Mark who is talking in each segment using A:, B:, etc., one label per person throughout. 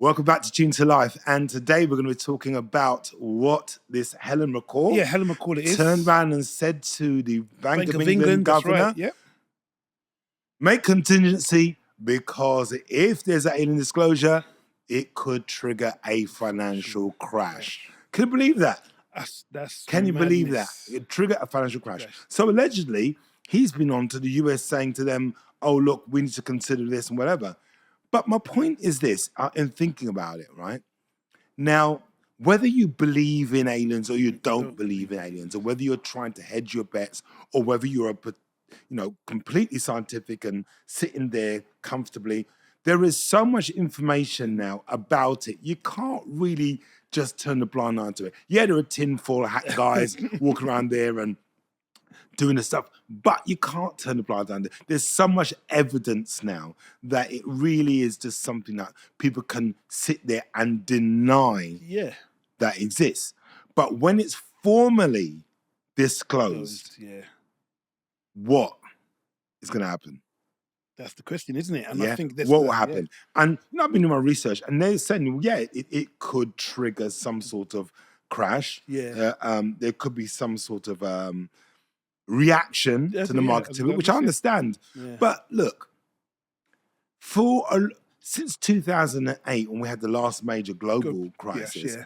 A: Welcome back to Tune to Life. And today we're going to be talking about what this Helen McCall,
B: Helen McCall it is.
A: turned around and said to the Bank of England
B: England
A: governor,
B: that's right. Yep.
A: make contingency because if there's an alien disclosure, it could trigger a financial crash. Can you believe that?
B: That's
A: Can you believe that?
B: madness.
A: It trigger a financial crash. So allegedly, he's been on to the US saying to them, oh, look, we need to consider this and whatever. But my point is this, in thinking about it, right? Now, whether you believe in aliens or you don't believe in aliens, or whether you're trying to hedge your bets, or whether you're completely scientific and sitting there comfortably, there is so much information now about it. You can't really just turn the blind eye to it. Yeah, there are tinfoil hat guys walking around there and doing the stuff, but you can't turn the blind eye. There's so much evidence now that it really is just something that people can sit there and deny that exists. But when it's formally disclosed, what is going to happen?
B: That's the question, isn't it? And
A: I
B: think
A: what will happen? And I've been doing my research, and they're saying, it could trigger some sort of crash. There could be some sort of reaction to the market, which I understand. But look, since 2008, when we had the last major global crisis,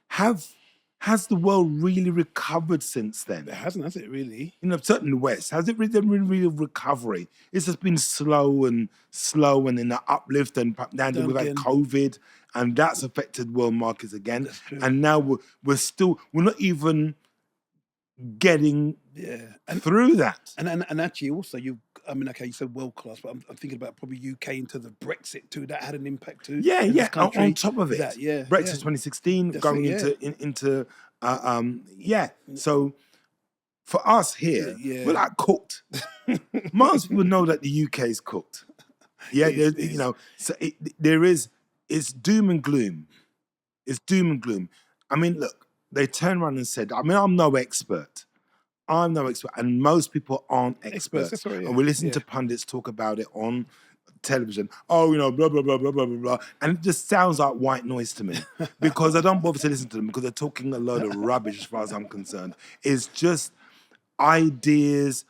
A: has the world really recovered since then?
B: It hasn't, has it really?
A: Certainly the West. Has it really been real recovery? It's just been slow and in the uplift and down to we've had COVID, and that's affected world markets again. And now we're not even getting through that.
B: And actually also you said world class, but I'm thinking about probably UK into the Brexit too. That had an impact too.
A: On top of it, Brexit 2016 going into So for us here, we're like cooked. Most people know that the UK is cooked. It's doom and gloom. It's doom and gloom. I mean, look, they turned around and said, I'm no expert. And most people aren't experts. And we listen to pundits talk about it on television. Oh, blah, blah, blah, blah, blah, blah, blah. And it just sounds like white noise to me because I don't bother to listen to them because they're talking a load of rubbish as far as I'm concerned. It's just ideas,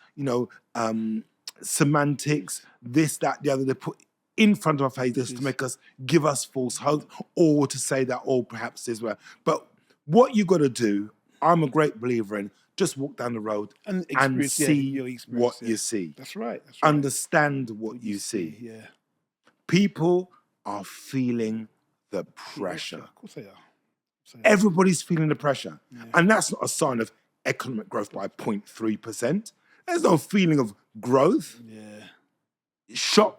A: semantics, this, that, the other. They put in front of our faces to make us, give us false hope or to say that, perhaps this way. But what you got to do, I'm a great believer in, just walk down the road and see what you see.
B: That's right.
A: Understand what you see. People are feeling the pressure.
B: Of course they are.
A: Everybody's feeling the pressure. And that's not a sign of economic growth by 0.3%. There's no feeling of growth.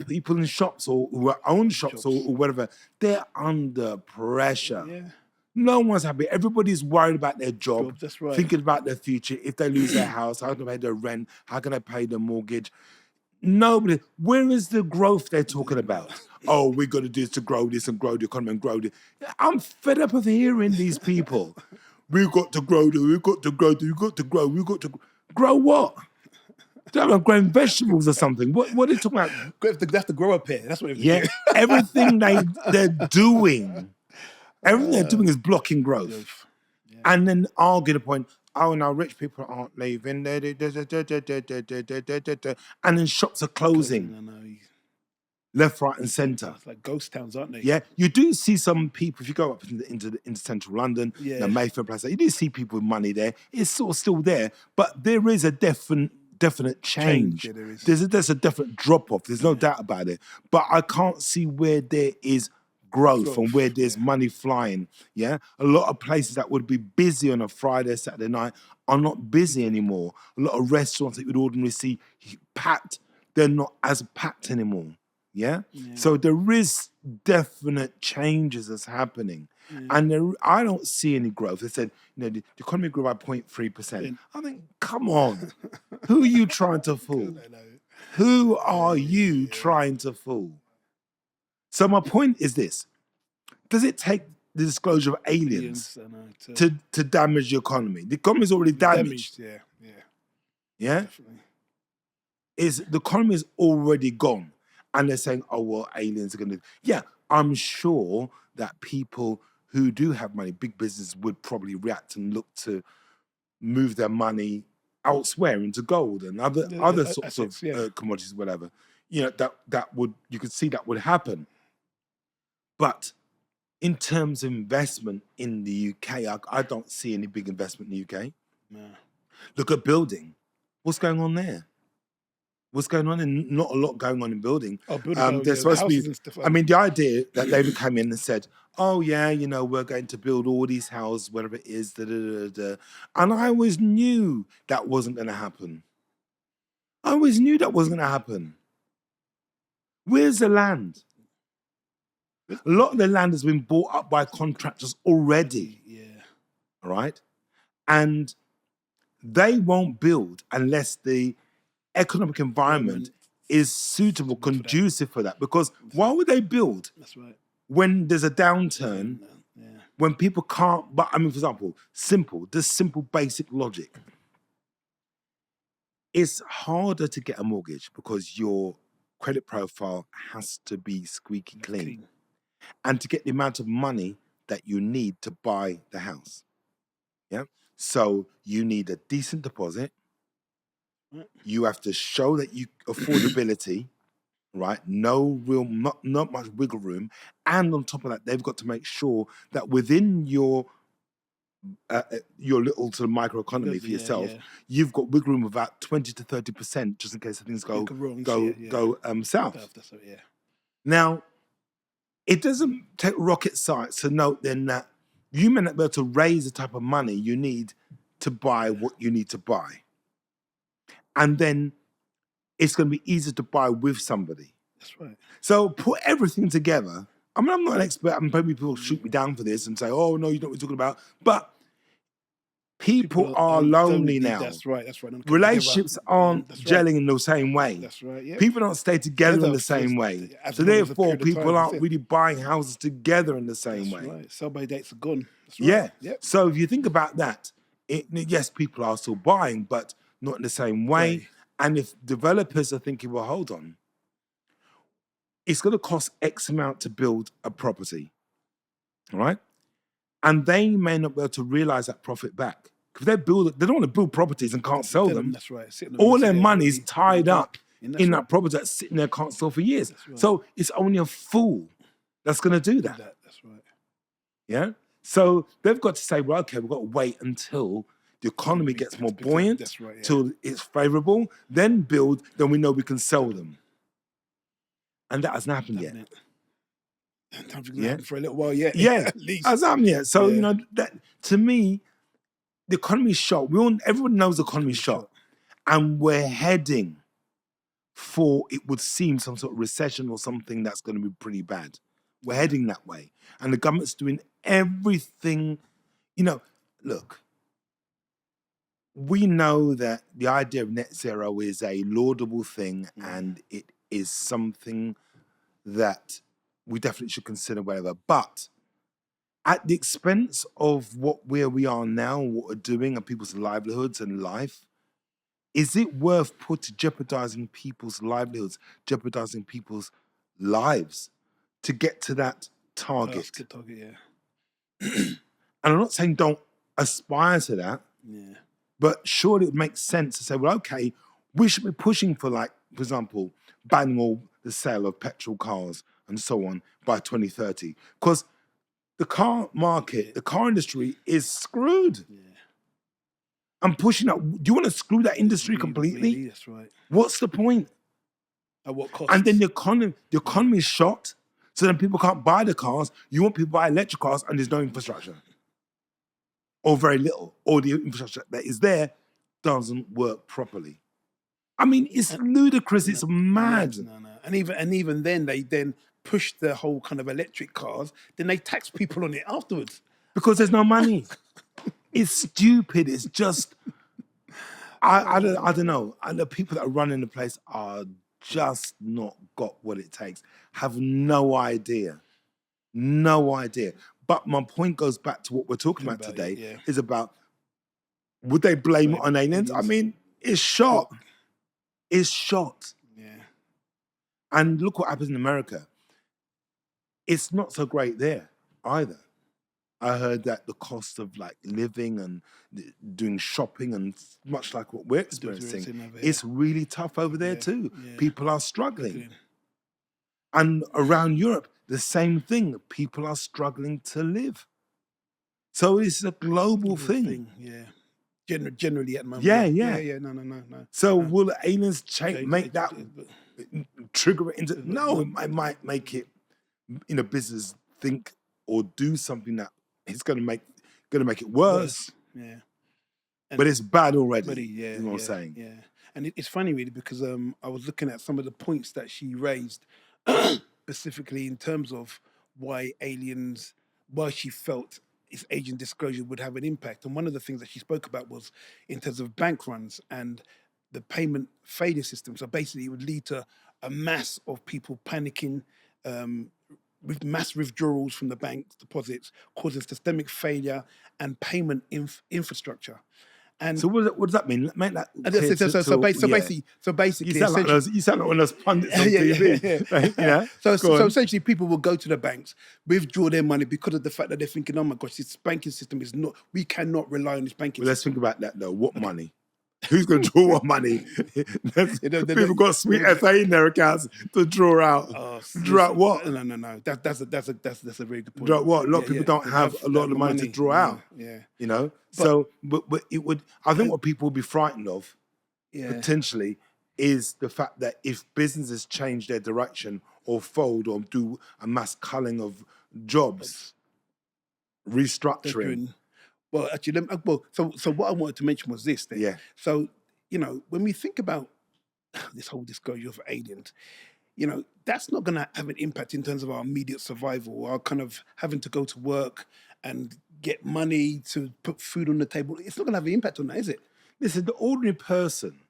A: People in shops or who own shops or whatever, they're under pressure. No one's happy. Everybody's worried about their job, thinking about their future. If they lose their house, how can they pay their rent? How can they pay their mortgage? Nobody. Where is the growth they're talking about? Oh, we got to do this to grow this and grow the economy and grow this. I'm fed up of hearing these people. We've got to grow this. We've got to grow this. We've got to grow. We've got to grow what? They're like growing vegetables or something. What are they talking about?
B: That's the grower pair. That's what it is.
A: Everything they're doing. Everything they're doing is blocking growth. And then argue the point, now rich people aren't leaving. And then shops are closing. Left, right, and centre.
B: It's like ghost towns, aren't they?
A: Yeah. You do see some people, if you go up into central London, the Mayfair Plaza, you do see people with money there. It's sort of still there, but there is a definite change.
B: Yeah, there is.
A: There's a definite drop-off. There's no doubt about it. But I can't see where there is growth and where there's money flying. A lot of places that would be busy on a Friday, Saturday night are not busy anymore. A lot of restaurants that you'd ordinarily see packed, they're not as packed anymore. So there is definite changes that's happening. And I don't see any growth. They said, the economy grew by 0.3%. I think, come on. Who are you trying to fool? Who are you trying to fool? So my point is this. Does it take the disclosure of aliens to damage the economy? The economy is already damaged. Yeah? The economy is already gone. And they're saying, aliens are going to... Yeah, I'm sure that people who do have money, big business, would probably react and look to move their money elsewhere into gold and other sorts of
B: assets, yeah.
A: commodities, whatever. You know, that would, you could see that would happen. But in terms of investment in the UK, I don't see any big investment in the UK.
B: No.
A: Look at building. What's going on there? What's going on? And not a lot going on in building.
B: Oh, building,
A: There's supposed to
B: houses
A: be,
B: and stuff.
A: I mean, the idea that Labour came in and said, oh yeah, you know, we're going to build all these houses, whatever it is, da, da, da, da. And I always knew that wasn't going to happen. I always knew that wasn't going to happen. Where's the land? A lot of the land has been bought up by contractors already,
B: Yeah.
A: right? And they won't build unless the economic environment is suitable, conducive for that. Because why would they build
B: That's right.
A: when there's a downturn,
B: Yeah.
A: when people can't? But I mean, for example, simple basic logic. It's harder to get a mortgage because your credit profile has to be squeaky clean, and to get the amount of money that you need to buy the house. Yeah. So you need a decent deposit. You have to show that you affordability, right? No real, not much wiggle room. And on top of that, they've got to make sure that within your little sort of microeconomy for yourself, you've got wiggle room of about 20 to 30% just in case things go south.
B: That's right, yeah.
A: Now, it doesn't take rocket science to note then that you may not be able to raise the type of money you need to buy what you need to buy. And then it's going to be easier to buy with somebody.
B: That's right.
A: So put everything together. I mean, I'm not an expert. I'm probably people shoot me down for this and say, oh, no, you know what we're talking about. But people are lonely now.
B: That's right.
A: Relationships aren't gelling in the same way.
B: That's right, yeah.
A: People don't stay together in the same way. So therefore, people aren't really buying houses together in the same way.
B: Right. Sell-by dates are gone. That's right.
A: Yeah.
B: Yep.
A: So if you think about that, yes, people are still buying, but not in the same way.
B: Right.
A: And if developers are thinking, well, hold on, it's going to cost X amount to build a property, all right? And they may not be able to realize that profit back. Because they don't want to build properties and can't sell them.
B: That's right.
A: All their money is tied up in that property that's sitting there, can't sell for years.
B: Right.
A: So it's only a fool that's going to do that.
B: That's right.
A: Yeah? So they've got to say, well, okay, we've got to wait until the economy gets more buoyant,
B: that's right, yeah.
A: till it's favorable, then build, then we know we can sell them. And that hasn't happened yet.
B: Time's going to happen for a little while yet.
A: Yeah,
B: at least.
A: hasn't happened yet. So, you know, that to me, the economy's shot. Everyone knows the economy's shot. And we're heading for, it would seem, some sort of recession or something that's going to be pretty bad. We're heading that way. And the government's doing everything. You know, look, we know that the idea of net zero is a laudable thing, and it is something that we definitely should consider, whatever. But at the expense of where we are now, what we're doing, and people's livelihoods and life, is it worth jeopardizing people's livelihoods, jeopardizing people's lives to get to that target?
B: That's a good target, yeah.
A: And I'm not saying don't aspire to that.
B: Yeah.
A: But surely it makes sense to say, well, okay, we should be pushing for, like, for example, banning all the sale of petrol cars and so on by 2030. Because the car market, the car industry is screwed.
B: Yeah.
A: I'm pushing that. Do you want to screw that industry completely?
B: Really, that's right.
A: What's the point?
B: At what cost?
A: And then the economy is shot, so then people can't buy the cars. You want people to buy electric cars and there's no infrastructure. Or very little, or the infrastructure that is there doesn't work properly. I mean, it's ludicrous. It's mad.
B: No. And even then, they then push the whole kind of electric cars. Then they tax people on it afterwards
A: Because there's no money. It's stupid. It's just, I don't know. And the people that are running the place are just not got what it takes. Have no idea. No idea. But my point goes back to what we're talking about today, is about, would they blame it on aliens? I mean, it's shot. It's shot.
B: Yeah.
A: And look what happens in America. it's not so great there either. I heard that the cost of like living and doing shopping and much like what we're experiencing,
B: Experiencing over here.
A: it's really tough over there
B: Yeah,
A: too.
B: yeah.
A: People are struggling.
B: Struggling.
A: And around Europe, the same thing. People are struggling to live. So it's a global thing.
B: Yeah. Generally at the moment.
A: Yeah,
B: Yeah.
A: yeah.
B: No.
A: So will aliens
B: Okay,
A: make that trigger it into? No, it might make it, business think or do something that is going to make it worse.
B: Yeah.
A: But it's bad already.
B: But yeah,
A: is what I'm saying.
B: Yeah. And it's funny really because I was looking at some of the points that she raised, specifically in terms of why she felt this agent disclosure would have an impact. And one of the things that she spoke about was in terms of bank runs and the payment failure system. So basically, it would lead to a mass of people panicking, with mass withdrawals from the bank deposits, causing systemic failure and payment infrastructure. And
A: So what does that mean? Make that
B: and
A: clear
B: so basically,
A: you sound like one of those pundits on TV. Right? Yeah.
B: So
A: Go on.
B: essentially, people will go to the banks, withdraw their money because of the fact that they're thinking, "Oh my gosh, this banking system is not. We cannot rely on this banking."
A: Well, let's think about that though. What money? Who's going to draw what money? People got sweet FA in their accounts to draw out. Draw out what?
B: No. That's a very good point.
A: Draw out what? A lot of people don't have a lot of money to draw out.
B: Yeah.
A: So, but it would. I think what people would be frightened of
B: Yeah.
A: potentially is the fact that if businesses change their direction or fold or do a mass culling of jobs, restructuring.
B: Well, actually, so what I wanted to mention was this. Then.
A: Yeah.
B: So, when we think about this whole disclosure of aliens, that's not going to have an impact in terms of our immediate survival, our kind of having to go to work and get money to put food on the table. It's not going to have an impact on that, is it?
A: Listen, the ordinary person,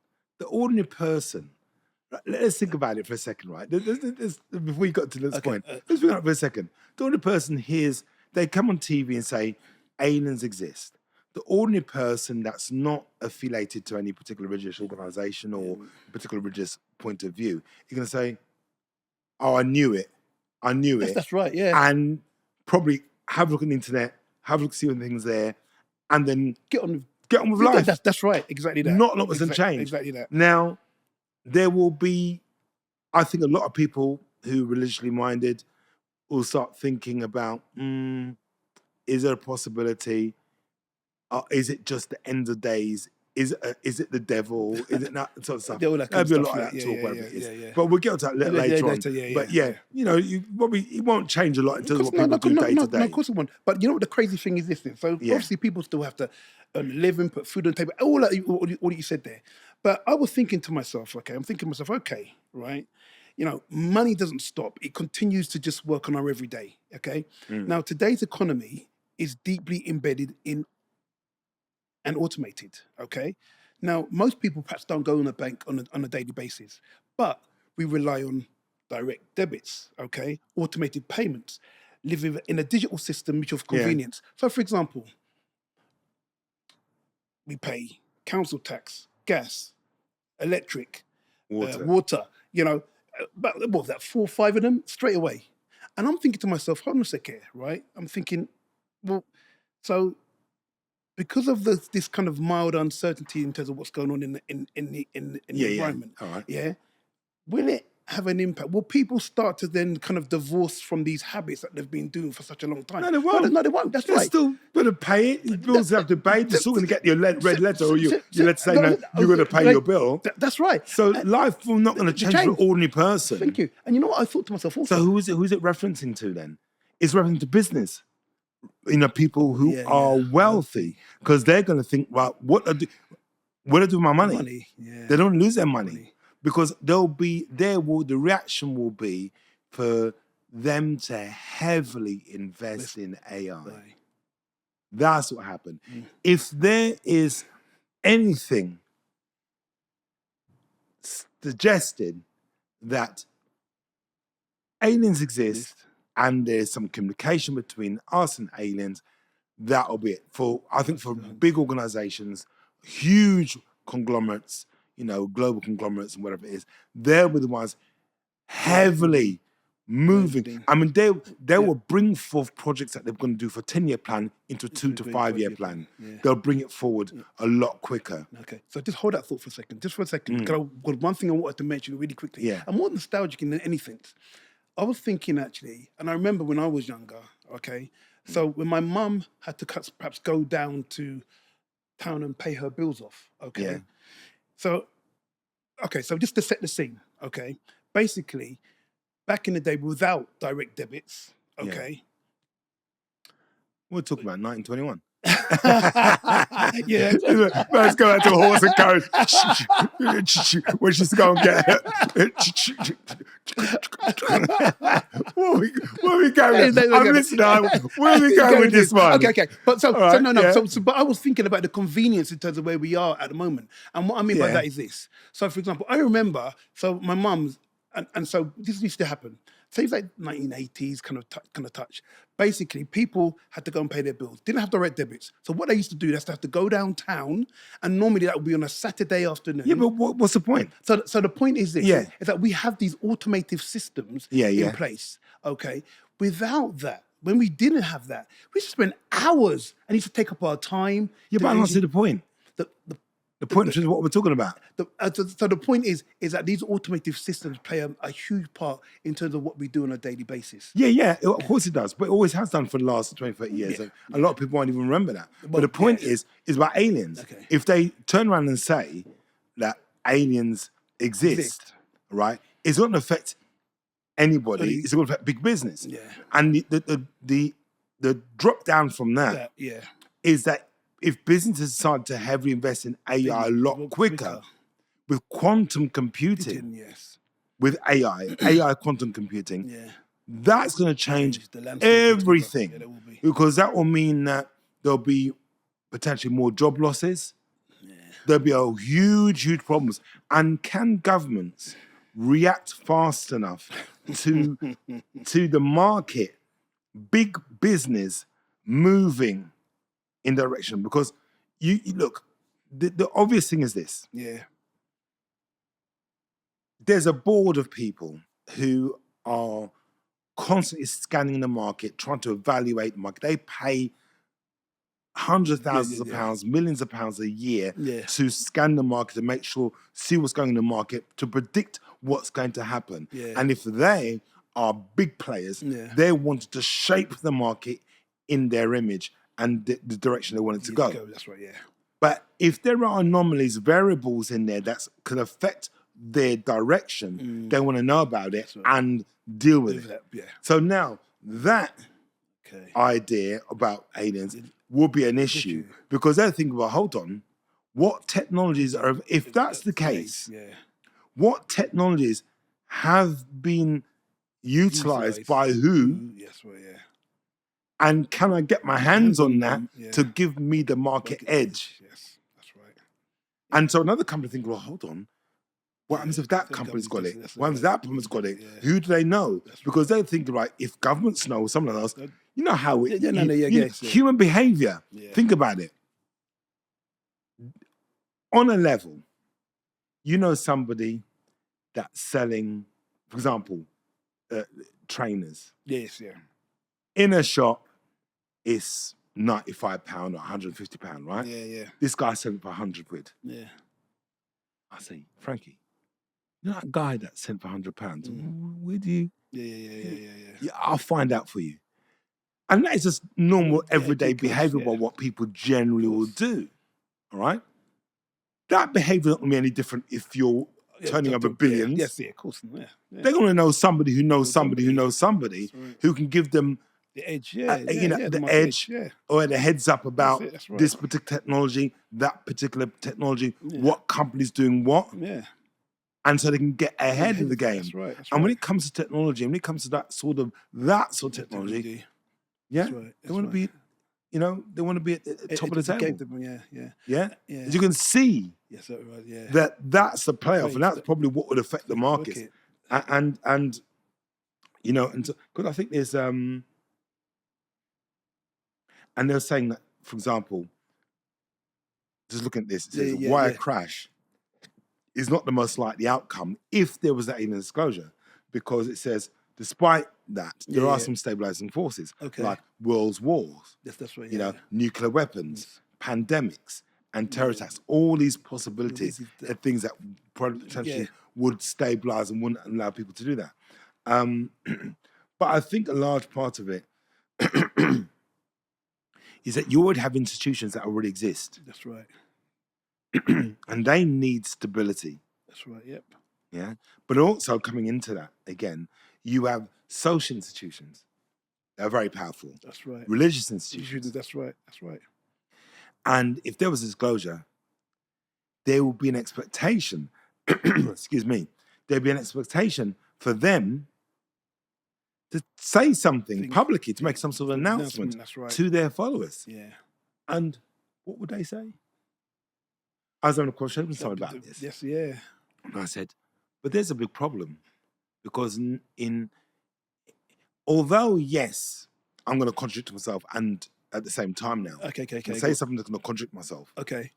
A: right, let's think about it for a second, right? Before we got to this point, let's think about it for a second. The ordinary person hears, they come on TV and say, aliens exist. The ordinary person that's not affiliated to any particular religious organization or particular religious point of view, you're going to say, oh, I knew it.
B: That's right, yeah.
A: And probably have a look on the internet, have a look, see what things there, and then
B: Get on
A: with life.
B: That's right, exactly that.
A: Not a lot was change.
B: Exactly that.
A: Now, there will be, I think a lot of people who are religiously minded will start thinking about, is there a possibility? Is it just the end of days? Is it the devil? Is it that sort of stuff? There'll be a lot of that talk, whatever it is. But we'll get to that later on. But you probably, it won't change a lot in terms of what people do day to day.
B: No, of course it won't. But you know what the crazy thing is this thing? So obviously people still have to earn a living, put food on the table, all that you said there. But I was thinking to myself, okay, right? Money doesn't stop. It continues to just work on our everyday, okay? Now, today's economy is deeply embedded in and automated, okay? Now, most people perhaps don't go on a bank on a daily basis, but we rely on direct debits, okay? Automated payments, living in a digital system which of convenience. So, for example, we pay council tax, gas, electric, water, but what was that, 4 or 5 of them straight away. And I'm thinking to myself, hold on a second, right? I'm thinking, well, so because of this kind of mild uncertainty in terms of what's going on in the environment, will it have an impact? Will people start to then kind of divorce from these habits that they've been doing for such a long time?
A: No, they won't.
B: No, they won't. That's
A: They're
B: right.
A: still going to pay it. Your bills have to pay. They're still going to get your red letter or your letter saying that you're going to pay your bill.
B: That's right.
A: So life will not going to change for an ordinary person.
B: Thank you. And you know what I thought to myself also?
A: So who's it referencing to then? It's referencing to business. People who are wealthy, because they're going to think, well, what do I do with my money? They don't lose their money. Because the reaction will be for them to heavily invest in AI. That's what happened. If there is anything suggested that aliens exist and there's some communication between us and aliens, that'll be it. I think for big organizations, huge conglomerates, global conglomerates and whatever it is, they'll be the ones heavily moving.
B: Everything.
A: I mean, they will bring forth projects that they're going to do for a 10-year plan into a 2 to 5 year plan.
B: Yeah.
A: They'll bring it forward a lot quicker.
B: Okay, so just hold that thought for a second. Just for a second, because I've got one thing I wanted to mention really quickly.
A: Yeah.
B: I'm more nostalgic than anything. I was thinking actually, and I remember when I was younger, okay, so when my mum had to perhaps go down to town and pay her bills off, okay?
A: Yeah.
B: So just to set the scene, okay, basically, back in the day without direct debits, okay?
A: We're talking about 1921.
B: Yeah.
A: Let's go out to a horse and go. When she's going to get where are we going? I'm listening. Where are we going with this one?
B: Okay. But
A: right,
B: but I was thinking about the convenience in terms of where we are at the moment. And what I mean by that is this. So for example, I remember, so my mum's, and so this used to happen. Say it's like 1980s kind of touch. Basically, people had to go and pay their bills. Didn't have direct debits. So what they used to do, they used to have to go downtown, and normally that would be on a Saturday afternoon.
A: Yeah, but what's the point?
B: So the point is this:
A: Yeah.
B: is that we have these automated systems
A: Yeah.
B: in place. Okay, without that, when we didn't have that, we used to spend hours and used to take up our time.
A: Yeah, but I don't see the point.
B: The
A: The point is what we're talking about.
B: So the point is that these automated systems play a huge part in terms of what we do on a daily basis.
A: Yeah, of course it does. But it always has done for the last 20, 30 years.
B: Yeah.
A: A lot of people won't even remember that. But the point is about aliens.
B: Okay.
A: If they turn around and say that aliens exist, right, it's going to affect anybody. It's going to affect big business.
B: Yeah.
A: And the drop down from that is that if businesses decide to heavily invest in AI a lot quicker, with quantum computing, with AI quantum computing, that's going to change everything. Because that will mean that there'll be potentially more job losses. There'll be a huge problems. And can governments react fast enough to the market, big business moving in direction? Because you look, the obvious thing is this.
B: Yeah.
A: There's a board of people who are constantly scanning the market, trying to evaluate the market. They pay hundreds of thousands of pounds, millions of pounds a year to scan the market, to make sure, see what's going in the market, to predict what's going to happen. And if they are big players, they want to shape the market in their image and the direction they want it to go.
B: That's right, yeah.
A: But if there are anomalies, variables in there that could affect their direction, they want to know about it and deal with it. So now that idea about aliens will be an issue because they're thinking, well, hold on, what technologies are, if that's the case, what technologies have been utilized by who? And can I get my hands on that to give me the market edge?
B: Yes, that's right.
A: And so another company think, well, hold on. What happens if that company's got it? What happens if that company's got it? Who do they know? Because they're thinking, right, if governments know, someone else, you know how it, human behavior. Think about it. On a level, you know somebody that's selling, for example, trainers.
B: Yes, yeah.
A: In a shop, it's £95 or £150, right?
B: Yeah.
A: This guy's selling for 100 quid.
B: Yeah.
A: I say, Frankie, you know that guy that's selling for £100? Where do you? Yeah. I'll find out for you. And that is just normal, everyday behavior about what people generally will do. All right? That behavior is not going to be any different if you're turning over billions.
B: Yes, of course.
A: They're going to know somebody who knows somebody who knows somebody who can give them
B: the edge,
A: the edge or the heads up about this particular technology, that particular technology, what company's doing what. And so they can get ahead of the game.
B: That's right.
A: And when it comes to technology, when it comes to that sort of technology, they want to be, they want to be at the top of the table. Yeah. As you can see, that's the playoff, and that's probably what would affect the market. And because I think there's and they're saying that, for example, just looking at this, it says why a crash is not the most likely outcome if there was that alien disclosure, because it says despite that, there
B: Yeah,
A: are
B: yeah.
A: some stabilizing forces,
B: Okay.
A: like world wars,
B: That's right.
A: you
B: Yeah.
A: know, nuclear weapons, pandemics, and terror attacks. All these possibilities are things that potentially would stabilize and wouldn't allow people to do that. But I think a large part of it is that you already have institutions that already exist,
B: That's right.
A: and they need stability.
B: That's right. Yep.
A: Yeah, but also coming into that again, you have social institutions that are very powerful,
B: That's right.
A: religious institutions,
B: That's right. That's right.
A: and if there was disclosure, there would be an expectation. Excuse me. There'd be an expectation for them to say something publicly, to make some sort of announcement
B: That's right.
A: to their followers.
B: Yeah.
A: And what would they say? I was having a conversation with someone about this.
B: Yes. Yeah.
A: And I said, but there's a big problem because although, yes, I'm going to contradict myself and at the same time now,
B: Okay.
A: I'm gonna say something that's going to contradict myself.
B: Okay.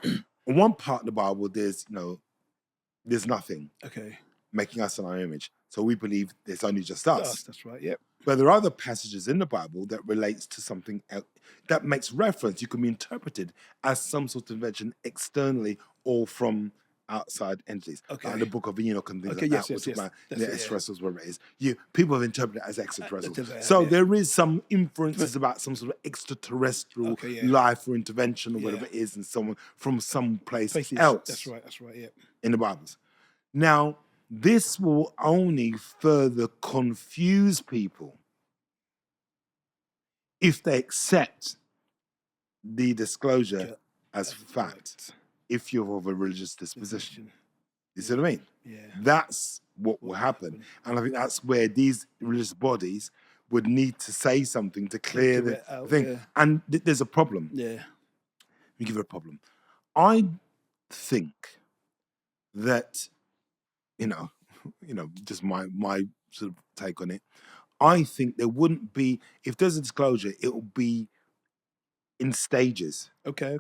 A: In one part of the Bible, there's nothing
B: Okay.
A: making us in our image. So we believe there's only just us.
B: That's right. Yep.
A: But there are other passages in the Bible that relates to something else, that makes reference. You can be interpreted as some sort of invention externally or from outside entities.
B: Okay.
A: Like the Book of Enoch and things
B: Okay,
A: like
B: yes,
A: that.
B: yes.
A: The
B: That's it,
A: extraterrestrials, whatever it is. People have interpreted it as extraterrestrials.
B: that's it,
A: So
B: yeah.
A: there is some inferences about some sort of extraterrestrial
B: Okay, yeah.
A: life or intervention or
B: Yeah.
A: whatever it is, and someone from some place
B: Places.
A: else
B: That's right. That's right. Yep.
A: in the Bibles. Now, this will only further confuse people if they accept the disclosure as fact, if you're of a religious disposition. You see what I mean?
B: Yeah.
A: That's what will happen. And I think that's where these religious bodies would need to say something to clear
B: Give
A: the
B: it out,
A: thing.
B: yeah.
A: And there's a problem.
B: Yeah.
A: Let me give you a problem. I think that, just my sort of take on it. I think there wouldn't be, if there's a disclosure, it will be in stages.
B: Okay.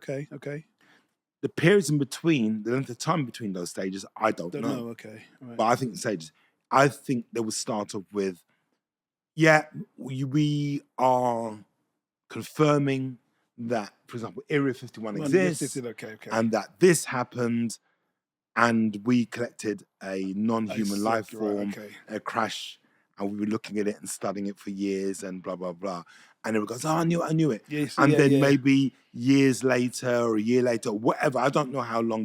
A: The periods in between, the length of time between those stages, I don't know.
B: Okay. All right.
A: But I think in stages. I think they will start off with, we are confirming that, for example, Area 51 exists,
B: Okay.
A: and that this happened, and we collected a non-human life form, a crash, and we were looking at it and studying it for years and blah, blah, blah. And everyone goes, I knew it.
B: Yes,
A: and
B: yeah,
A: then
B: yeah.
A: maybe years later or a year later, or whatever, I don't know how long,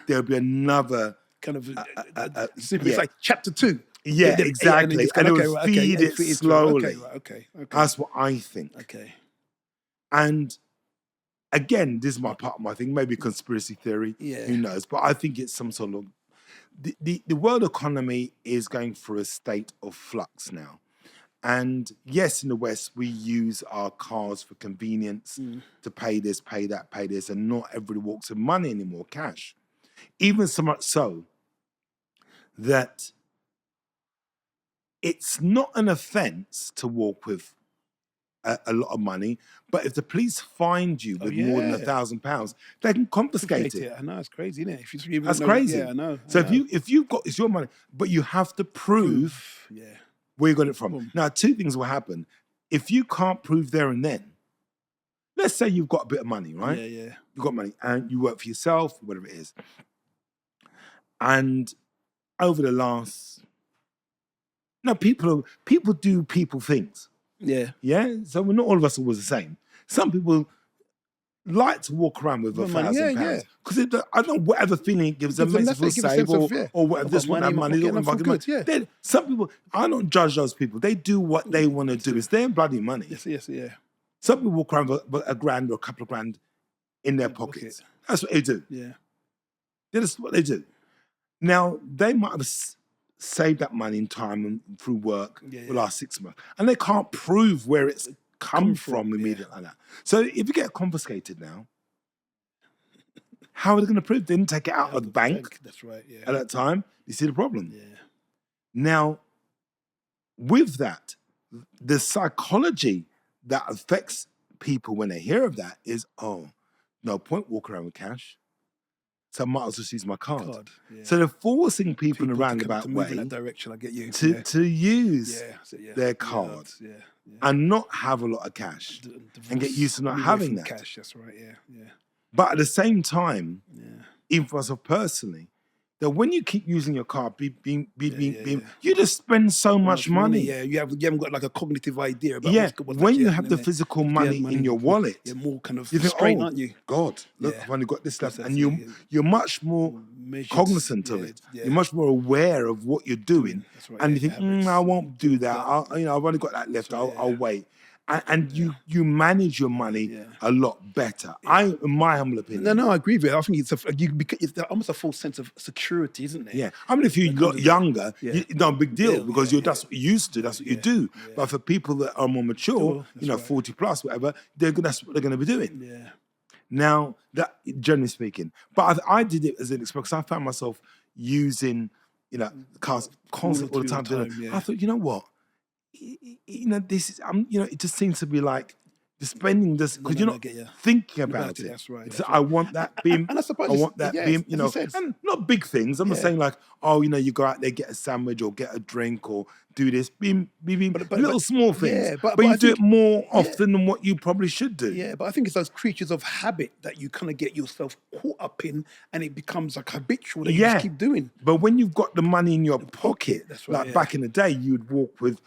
A: there'll be another
B: kind of
A: yeah.
B: it's like chapter 2.
A: Yeah, exactly. And it will feed it slowly.
B: Okay.
A: That's what I think.
B: Okay.
A: And again, this is my part of my thing, maybe conspiracy theory,
B: Yeah.
A: who knows? But I think it's some sort of, the world economy is going through a state of flux now. And yes, in the West, we use our cars for convenience to pay this, pay that, pay this, and not everybody walks with money anymore, cash. Even so much so that it's not an offense to walk with a lot of money, but if the police find you with more than £1,000, they can confiscate it.
B: I know, it's crazy, isn't it? If you
A: That's crazy.
B: Yeah, I know.
A: So if you've got, it's your money, but you have to prove where you got it from. Now, two things will happen. If you can't prove there and then, let's say you've got a bit of money, right?
B: Yeah.
A: You've got money and you work for yourself, whatever it is. And over the last, people do people things.
B: Yeah.
A: Yeah? So we're not all of us always the same. Some people like to walk around with £1,000 because I don't know, whatever feeling it gives them, makes them feel safe or whatever. This one have money, good. Some people, I don't judge those people. They do what they want to do. It's their bloody money.
B: Yes, yeah.
A: Some people walk around with a grand or a couple of grand in their pockets. That's what they do.
B: Yeah.
A: That's what they do. Now, they might have saved that money in time and through work for the last 6 months, and they can't prove where it's come from immediately like that. So if you get confiscated now, how are they going to prove they didn't take it out of the bank?
B: That's right, yeah.
A: At that time, you see the problem.
B: Yeah.
A: Now, with that, the psychology that affects people when they hear of that is, oh, no point walking around with cash. so I might as well use my card.
B: God, yeah.
A: So they're forcing people in a
B: People to
A: roundabout
B: move in
A: way
B: that direction. I get you.
A: to use
B: yeah, so, yeah.
A: their
B: Yeah,
A: card
B: yeah, yeah.
A: and not have a lot of cash and get used to not
B: Move away
A: having
B: from
A: that.
B: cash. That's right. Yeah, yeah,
A: But at the same time,
B: yeah.
A: even for myself personally, that when you keep using your card, being,
B: yeah.
A: you just spend so much money.
B: Yeah, you haven't got like a cognitive idea about
A: Yeah,
B: what's
A: when
B: actually
A: you have the
B: happening
A: physical
B: there.
A: money
B: Yeah,
A: in your wallet,
B: you're more kind of
A: you think,
B: straight,
A: oh,
B: aren't you?
A: God, look,
B: Yeah.
A: I've only got this left.
B: That's
A: And
B: it, yeah.
A: you're much more
B: Measured,
A: cognizant of
B: yeah,
A: it.
B: yeah.
A: You're much more aware of what you're doing.
B: That's right,
A: And
B: yeah,
A: you think,
B: habits.
A: I won't do that.
B: that.
A: I've only got that left.
B: right,
A: I'll wait. And you manage your money
B: Yeah.
A: a lot better. In my humble opinion.
B: No, I agree with it. I think it's almost a false sense of security, isn't it?
A: Yeah, I mean, if you're younger,
B: Yeah.
A: no big deal
B: Deal,
A: because
B: yeah,
A: that's what you used to. That's what you do. But for people that are more mature,
B: That's right.
A: 40 plus, whatever, that's what they're going to be doing.
B: Yeah.
A: Now, that generally speaking, but I did it as an experience because I found myself using, cards constantly all the time.
B: yeah.
A: I thought, you know what, this is, it just seems to be like the spending this because you're
B: I
A: not
B: get you.
A: thinking about it.
B: That's right.
A: So I want that beam.
B: and I suppose
A: I want that
B: yeah,
A: beam.
B: as you said.
A: And not big things. I'm not saying like, you go out there, get a sandwich or get a drink or do this. Beam, little small things.
B: Yeah,
A: but
B: but
A: you
B: I
A: do
B: think-
A: it more often than what you probably should do.
B: Yeah, but I think it's those creatures of habit that you kind of get yourself caught up in, and it becomes like habitual that you just keep doing.
A: But when you've got the money in your pocket,
B: that's right,
A: like
B: yeah.
A: back in the day, you'd walk with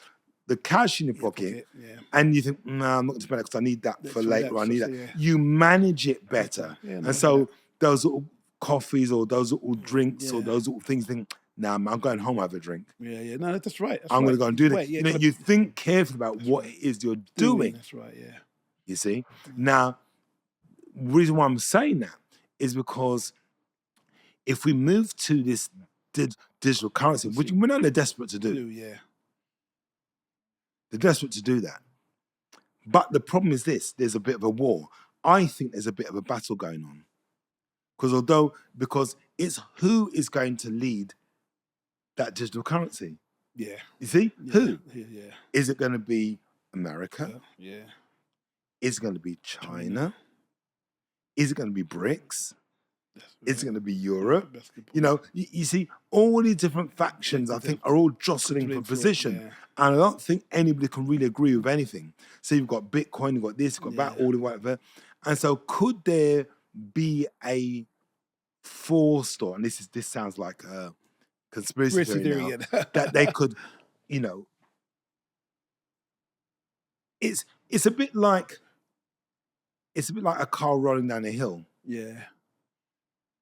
A: the cash in your pocket,
B: yeah.
A: and you think, no, I'm not going to spend it because I need that for
B: right,
A: later. I need that.
B: yeah.
A: You manage it better,
B: Yeah, no,
A: and so those little coffees or those little drinks or
B: Yeah.
A: those little things, think, nah, I'm going home, have a drink.
B: Yeah. No, that's right.
A: I'm going to go and do that.
B: Wait, yeah,
A: You think carefully about what it is you're doing.
B: That's right. Yeah.
A: You see? Now, the reason why I'm saying that is because if we move to this digital currency, which we know they're desperate to do,
B: Yeah.
A: they're desperate to do that. But the problem is this, there's a bit of a war. I think there's a bit of a battle going on. Because it's who is going to lead that digital currency.
B: Yeah.
A: You see? Who?
B: Yeah.
A: Is it going to be America?
B: Yeah.
A: Is it going to be China? Is it going to be BRICS? Is it going to be Europe?
B: That's a good point.
A: You see, all these different factions, I think, are all jostling for position.
B: yeah.
A: And I don't think anybody can really agree with anything. So you've got Bitcoin, you've got this, you've got that, all the whatever. And so could there be a forced, and this sounds like a conspiracy theory now,
B: yeah.
A: that they could, it's a bit like a car rolling down a hill.
B: Yeah.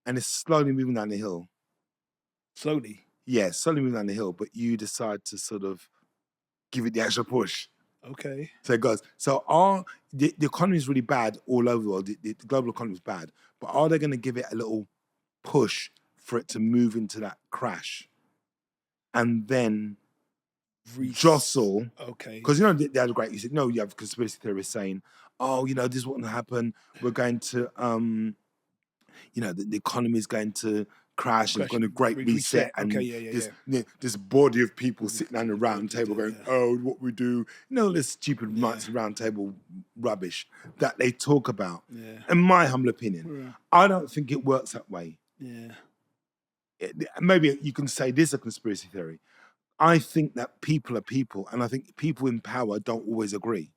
A: And it's slowly moving down the hill.
B: Slowly.
A: Yeah, slowly moving down the hill, but you decide to sort of give it the extra push.
B: Okay.
A: So it goes. So the economy is really bad all over the world. The global economy is bad, but are they going to give it a little push for it to move into that crash, and then jostle?
B: Okay.
A: Because they had a great. You said no. You have conspiracy theorists saying, "Oh, this is what will happen. We're going to, the economy is going to crash. It's going to great reset, and
B: Okay,
A: this body of people sitting around the round table going, oh, what we do, this stupid knights round table rubbish that they talk about.
B: Yeah.
A: In my humble opinion, I don't think it works that way.
B: Yeah.
A: Maybe you can say this is a conspiracy theory. I think that people are people, and I think people in power don't always agree.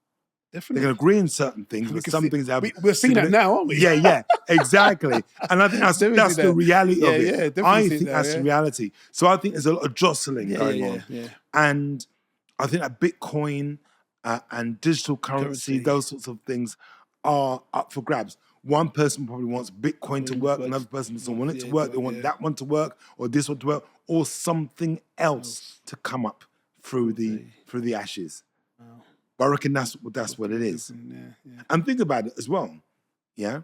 B: Definitely.
A: They can agree in certain things, but some things have.
B: We're seeing that now, aren't we?
A: Yeah, exactly. And I think that's the reality of it.
B: Yeah, definitely.
A: I think that's the reality. So I think there's a lot of jostling going on.
B: Yeah.
A: And I think that Bitcoin and digital currency, those sorts of things are up for grabs. One person probably wants Bitcoin to work, another person doesn't want it to work, they want that one to work, or this one to work, or something else to come up through the ashes.
B: Wow.
A: But I reckon that's what it is.
B: Yeah.
A: And think about it as well, yeah?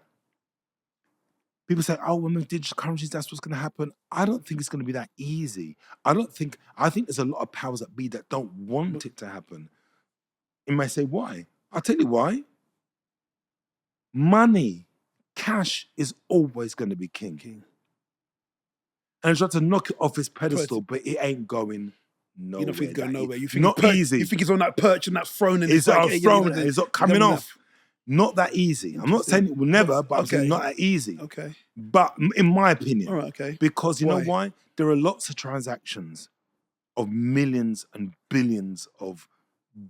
A: People say, oh, when we digital currencies, that's what's going to happen. I don't think it's going to be that easy. I think there's a lot of powers that be that don't want it to happen. You may say, why? I'll tell you why. Money, cash is always going to be king. And it's trying to knock it off its pedestal, but it ain't going nowhere.
B: You don't think it's going nowhere. You think
A: not easy.
B: You think it's on that perch and that throne and
A: it's not coming off. Not that easy. I'm not saying it will never, but I'm saying
B: Okay.
A: not that easy.
B: Okay.
A: But in my opinion,
B: All right. Okay.
A: because you know
B: Why?
A: why? There are lots of transactions of millions and billions of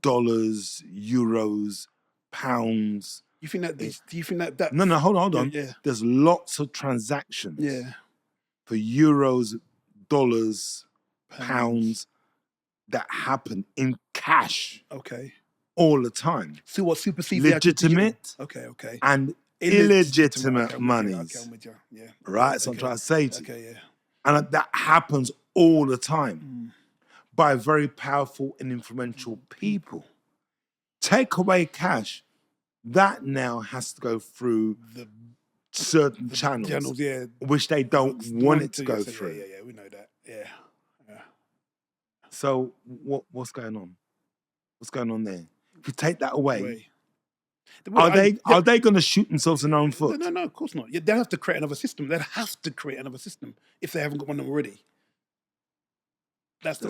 A: dollars, euros, pounds.
B: You think that? Do you think that? That?
A: No, hold on.
B: Yeah.
A: There's lots of transactions
B: Yeah.
A: for euros, dollars,
B: Pounds.
A: pounds that happen in cash
B: Okay.
A: all the time.
B: So what supersedes the actual digital?
A: Legitimate
B: Okay. Okay.
A: and
B: Illegitimate.
A: illegitimate
B: Okay,
A: monies.
B: I'm with you. Yeah.
A: Right? So I'm
B: Okay.
A: trying to say to you.
B: Okay. Yeah.
A: And that happens all the time by very powerful and influential people. Take away cash, that now has to go through
B: The
A: certain channels,
B: channels. Yeah.
A: which they don't want it to go
B: Yeah,
A: through.
B: Yeah. We know that. Yeah.
A: So what's going on? What's going on there? If you take that away,
B: Well,
A: are they going to shoot themselves in their own foot?
B: No, of course not. Yeah, they'll have to create another system. They'll have to create another system if they haven't got one already. That's the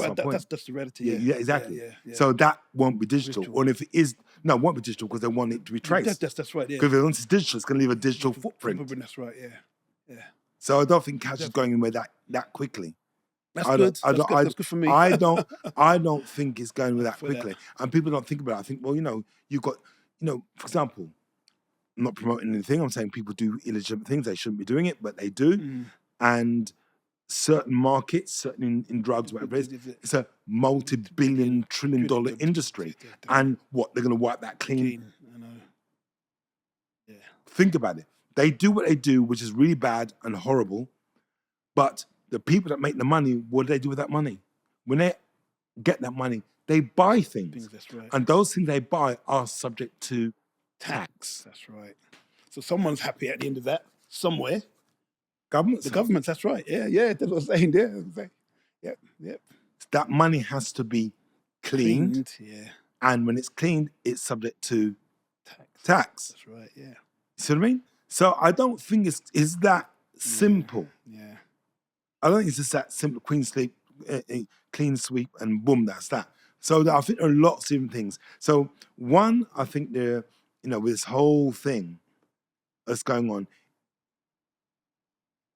B: reality.
A: Yeah, exactly.
B: Yeah.
A: So that won't be digital. Or if it is, no, it won't be digital because they want it to be traced.
B: That's right. Yeah.
A: Because if it's digital, it's going to leave a digital footprint.
B: That's right. Yeah.
A: So I don't think cash is going away that quickly.
B: That's good. That's good for me.
A: I don't think it's going away that quickly. And people don't think about it. I think, well, you've got, for example, I'm not promoting anything. I'm saying people do illegitimate things. They shouldn't be doing it, but they do. And certain markets, certain in drugs, whatever it is, it's a multi-billion, trillion-dollar industry. And what, they're going to wipe that clean?
B: I know. Yeah.
A: Think about it. They do what they do, which is really bad and horrible. But the people that make the money, what do they do with that money? When they get that money, they buy things.
B: That's right.
A: And those things they buy are subject to tax.
B: That's right. So someone's happy at the end of that, somewhere.
A: Governments.
B: The governments, that's right. Yeah, that's what I'm saying. Yeah.
A: That money has to be cleaned.
B: Yeah.
A: And when it's cleaned, it's subject to
B: tax. That's right, yeah.
A: See what I mean? So I don't think it's that simple.
B: Yeah.
A: I don't think it's just that simple. Clean sweep, and boom, that's that. So I think there are lots of different things. So one, I think with this whole thing that's going on,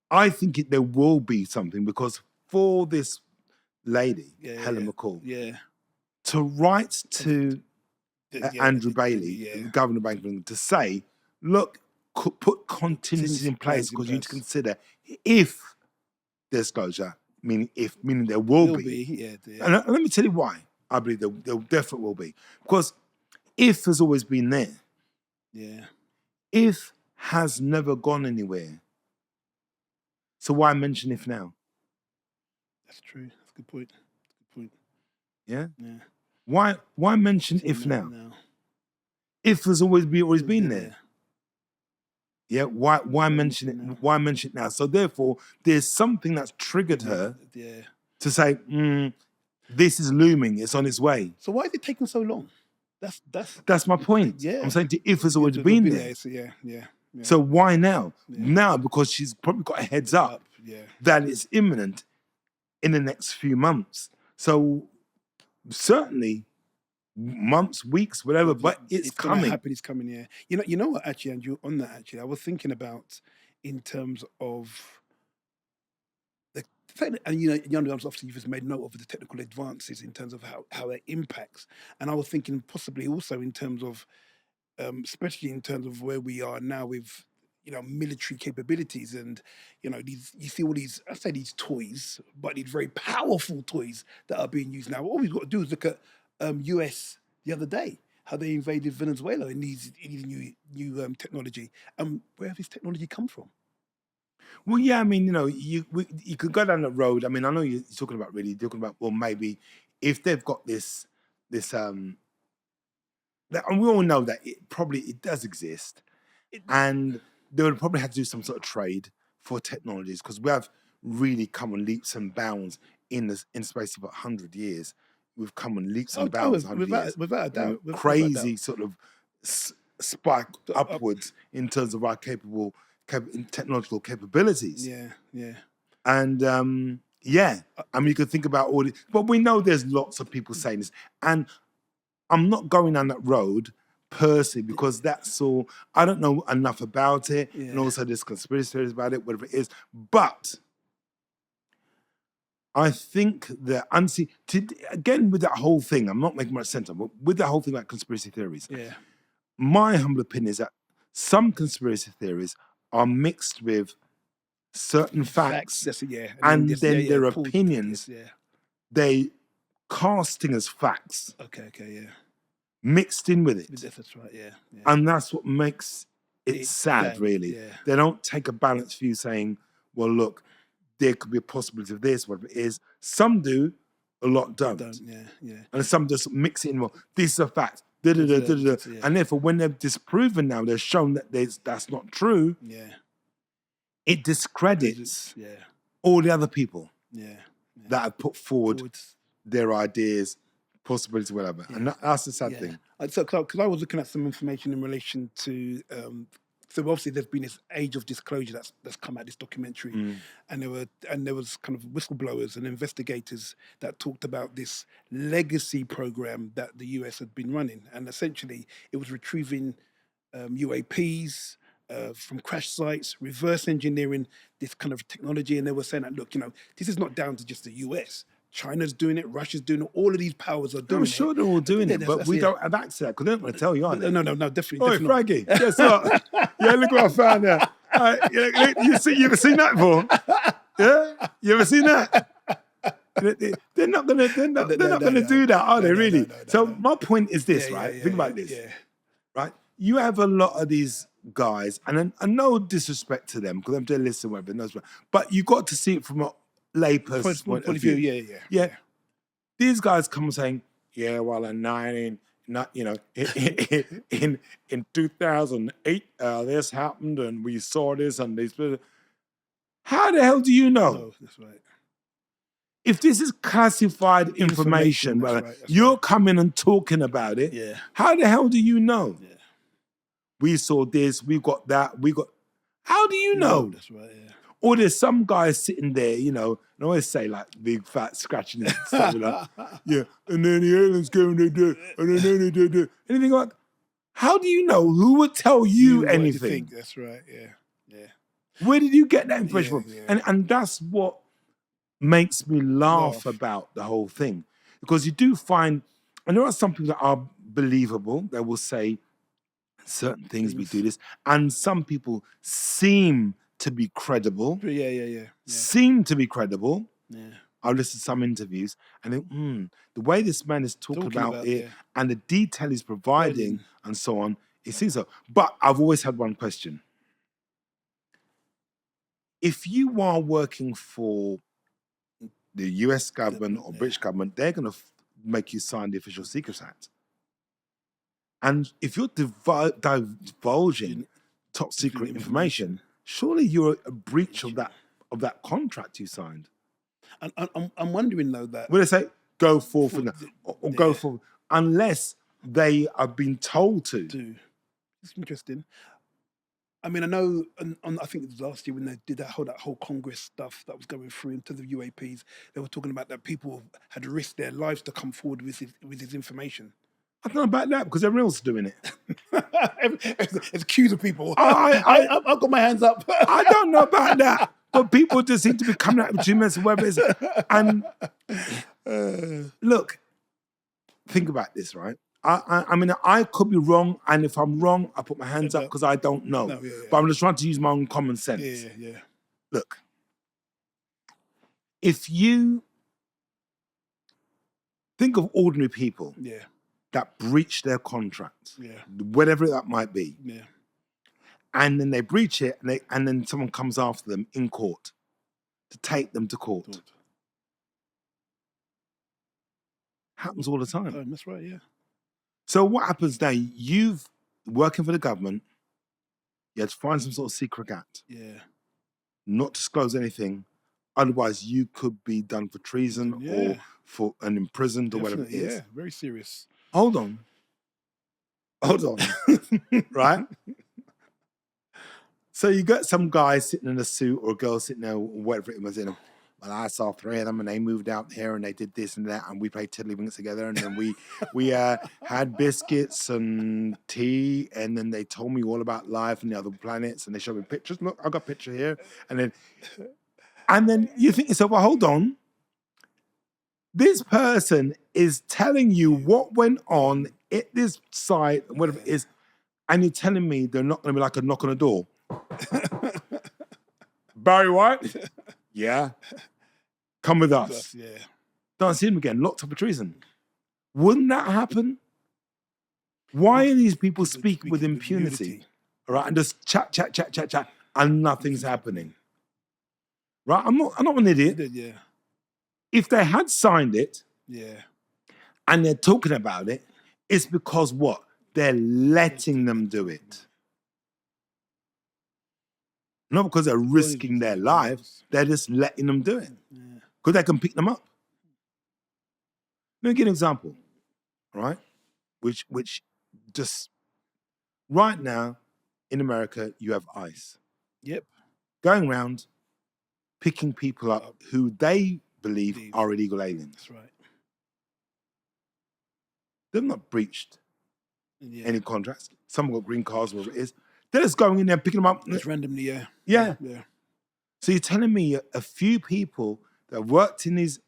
A: I think there will be something, because for this lady, Helen McCall, to write to Andrew Bailey, the Governor of Bank of England, to say, look, put contingencies in place because you need to consider if there's closure, meaning there will be. And let me tell you why I believe there definitely will be. Because if has always been there.
B: Yeah.
A: If has never gone anywhere. So why mention if now?
B: That's true. That's a good point.
A: Yeah?
B: Yeah.
A: Why mention if now? If has always been there. Yeah, why mention it? Why mention it now? So therefore, there's something that's triggered her to say, this is looming. It's on its way.
B: So why is it taking so long?
A: That's my point.
B: Yeah.
A: I'm saying if has always been there.
B: Yeah.
A: So why now? Now, because she's probably got a heads up that it's imminent in the next few months. So certainly months, weeks, whatever, but it's coming.
B: It's coming, yeah. You know what, actually, Andrew, on that, actually, I was thinking about in terms of the and obviously you've just made note of the technical advances in terms of how that impacts. And I was thinking possibly also in terms of especially in terms of where we are now with military capabilities, and you see all these, I say these toys, but these very powerful toys that are being used now. All we've got to do is look at US the other day, how they invaded Venezuela in these new technology. Where has this technology come from?
A: Well, yeah, I mean, you could go down the road. I mean, I know you're talking about, well, maybe if they've got this, and we all know that it does exist, and they would probably have to do some sort of trade for technologies, because we have really come on leaps and bounds in the space of 100 years. We've come on leaps and bounds.
B: Without a doubt.
A: Crazy sort of spike upwards in terms of our technological capabilities.
B: Yeah.
A: And I mean, you could think about all this, but we know there's lots of people saying this, and I'm not going down that road, personally, because that's all. I don't know enough about it, and
B: Yeah.
A: also there's conspiracy theories about it, whatever it is. But I think that again with that whole thing, I'm not making much sense of, but with that whole thing about conspiracy theories,
B: Yeah.
A: my humble opinion is that some conspiracy theories are mixed with certain facts,
B: That's it, yeah.
A: and
B: this-
A: then
B: yeah,
A: their
B: pulled
A: opinions,
B: this, yeah.
A: they casting as facts
B: Okay, yeah.
A: mixed in with it.
B: That's right, yeah. Yeah.
A: And that's what makes it
B: It's
A: sad,
B: sad,
A: really.
B: yeah.
A: They don't take a balanced view saying, well, look, there could be a possibility of this, whatever it is. Some do, a lot don't.
B: Yeah.
A: And some just mix it in, well, this is a fact. Da-da-da-da-da.
B: Yeah.
A: And therefore, when they've disproven now, they're shown that that's not true,
B: Yeah.
A: it discredits
B: Yeah.
A: all the other people
B: Yeah.
A: that have put forward
B: Forwards.
A: their ideas, possibilities, whatever. And that's the sad thing.
B: So, because I was looking at some information in relation to, so obviously there's been this age of disclosure that's come out, this documentary, and there was kind of whistleblowers and investigators that talked about this legacy program that the US had been running, and essentially it was retrieving UAPs. From crash sites, reverse engineering this kind of technology, and they were saying that, look, this is not down to just the US. China's doing it, Russia's doing it, all of these powers are doing
A: I'm sure they're all doing it, but we don't have access to that because they don't want to tell you, are they?
B: No, definitely.
A: Oh,
B: definitely.
A: Frankie, guess what? Yeah, look what I found there. You ever seen that before? Yeah, you ever seen that? They're not gonna do that, are they? Really? So my point is this, right? Think about this, right? You have a lot of these guys, and no disrespect to them because they're listening, whatever, knows, but you got to see it from a layperson's point of view.
B: Yeah.
A: These guys come saying, yeah, well, in 2008, this happened, and we saw this, and this. How the hell do you know?
B: No, that's right.
A: If this is classified information,
B: that's
A: you're coming and talking about it.
B: Yeah.
A: How the hell do you know?
B: Yeah.
A: We saw this, we got that, we got. How do you know?
B: No, that's right. Yeah.
A: Or there's some guy sitting there, and I always say like big fat scratching and stuff like, yeah, and then the aliens going to do, and then they do anything like. How do you know? Who would tell you
B: what to
A: anything?
B: think. That's right. Yeah.
A: Where did you get that information from?
B: Yeah.
A: And that's what makes me laugh about the whole thing, because you do find, and there are some people that are believable. They will say certain things, we do this, and some people seem to be credible.
B: Yeah.
A: Seem to be credible.
B: Yeah.
A: I listen to some interviews and think, the way this man is talking about it and the detail he's providing and so on, it seems so. But I've always had one question. If you are working for the US government or British government, they're going to make you sign the Official Secrets Act. And if you're divulging top secret information, surely you're a breach of that contract you signed.
B: And I'm wondering though that
A: Will they say go forth or go forth unless they have been told to?
B: It's interesting. I mean, I know. I think it was last year when they did that whole Congress stuff that was going through into the UAPs. They were talking about that people had risked their lives to come forward with his information.
A: I don't know about that because everyone else is doing it.
B: It's queues of people.
A: I've
B: got my hands up.
A: I don't know about that, but people just seem to be coming out with 2 minutes of whatever it is. And look, think about this, right? I mean, I could be wrong, and if I'm wrong, I put my hands up because I don't know. But I'm just trying to use my own common sense.
B: Yeah.
A: Look, if you think of ordinary people that breach their contract, whatever that might be, and then they breach it, and then someone comes after them in court to take them to court. Happens all the time.
B: That's right, yeah.
A: So what happens now? You've working for the government, you had to find some sort of secret act.
B: Yeah.
A: Not disclose anything. Otherwise, you could be done for treason or for and imprisoned or whatever it is.
B: Yeah, very serious.
A: Hold on. Right? So you got some guy sitting in a suit or a girl sitting there, or whatever it was in. well, I saw 3 of them and they moved out here and they did this and that and we played tiddlywinks together and then we had biscuits and tea and then they told me all about life and the other planets and they showed me pictures. Look, I got a picture here. And then you think to yourself, well, hold on. This person is telling you what went on at this site, whatever it is, and you're telling me they're not going to be like a knock on the door. Barry White? Yeah. Come with us.
B: Yeah.
A: Don't see him again. Locked up for treason. Wouldn't that happen? Why are these people speaking with impunity? All right, and just chat, and nothing's happening. Right? I'm not an idiot.
B: Yeah.
A: If they had signed it,
B: Yeah.
A: and they're talking about it, it's because what? They're letting them do it. Not because they're risking their lives, they're just letting them do it. Because they can pick them up. Let me give you an example, right? Which just, right now, in America, you have ICE.
B: Yep.
A: Going around, picking people up who they believe are illegal aliens.
B: That's right.
A: They've not breached any contracts. Some got green cards, whatever it is. They're just going in there, picking them up.
B: Just randomly,
A: Yeah.
B: Yeah.
A: So you're telling me a few people that worked in these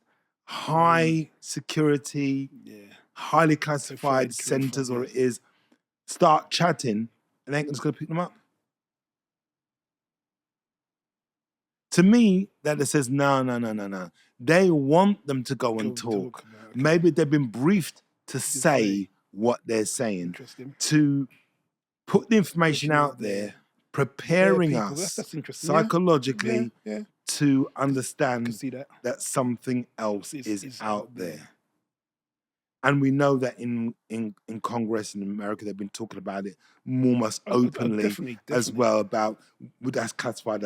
A: high security, highly classified centers, or it is, start chatting and they ain't just going to pick them up? To me, that just says, no. They want them to go and talk. Maybe they've been briefed to say what they're saying, to put the information out there, preparing us psychologically to understand that something else is out there. And we know that in Congress in America, they've been talking about it almost openly
B: definitely.
A: as well, about that's classified.